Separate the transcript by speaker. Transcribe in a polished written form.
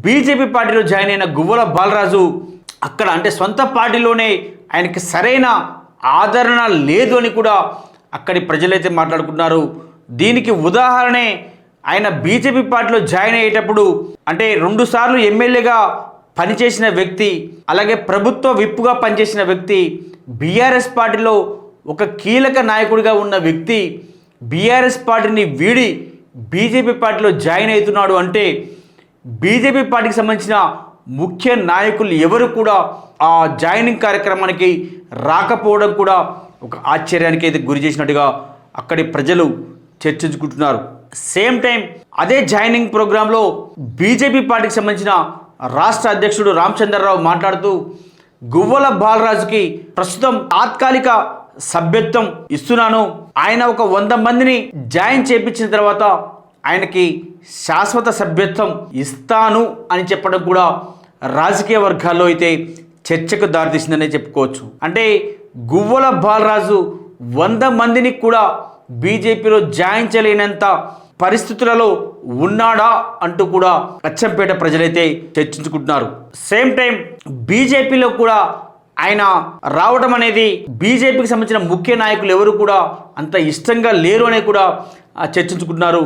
Speaker 1: BJP పార్టీలో join అయిన గువ్వల బాలరాజు అక్కడ అంటే సొంత పార్టీలోనే ఆయనకి సరైన ఆదరణ లేదు అని కూడా అక్కడి ప్రజలైతే మాట్లాడుకున్నారు. దీనికి ఉదాహరణే ఆయన బీజేపీ పార్టీలో జాయిన్ అయ్యేటప్పుడు అంటే 2 సార్లు ఎమ్మెల్యేగా పనిచేసిన వ్యక్తి, అలాగే ప్రభుత్వ విప్పుగా పనిచేసిన వ్యక్తి, బీఆర్ఎస్ పార్టీలో ఒక కీలక నాయకుడిగా ఉన్న వ్యక్తి బీఆర్ఎస్ పార్టీని వీడి బీజేపీ పార్టీలో జాయిన్ అవుతున్నాడు అంటే బీజేపీ పార్టీకి సంబంధించిన ముఖ్య నాయకులు ఎవరు కూడా ఆ జాయినింగ్ కార్యక్రమానికి రాకపోవడం కూడా ఒక ఆశ్చర్యానికి అయితే గురి చేసినట్టుగా అక్కడి ప్రజలు చర్చించుకుంటున్నారు. సేమ్ టైం అదే జాయినింగ్ ప్రోగ్రాంలో బీజేపీ పార్టీకి సంబంధించిన రాష్ట్ర అధ్యక్షుడు రామచంద్రరావు మాట్లాడుతూ గువ్వల బాలరాజుకి ప్రస్తుతం తాత్కాలిక సభ్యత్వం ఇస్తున్నాను, ఆయన ఒక 100 మందిని జాయిన్ చేయించిన తర్వాత ఆయనకి శాశ్వత సభ్యత్వం ఇస్తాను అని చెప్పడం కూడా రాజకీయ వర్గాల్లో అయితే చర్చకు దారితీసిందనే చెప్పుకోవచ్చు. అంటే గువ్వల బాలరాజు 100 మందిని కూడా బీజేపీలో జాయిన్ చేయలేనంత పరిస్థితులలో ఉన్నాడా అంటూ కూడా అచ్చంపేట ప్రజలైతే చర్చించుకుంటున్నారు. సేమ్ టైం బీజేపీలో కూడా ఆయన రావడం అనేది బీజేపీకి సంబంధించిన ముఖ్య నాయకులు ఎవరు కూడా అంత ఇష్టంగా లేరు అని కూడా చర్చించుకుంటున్నారు.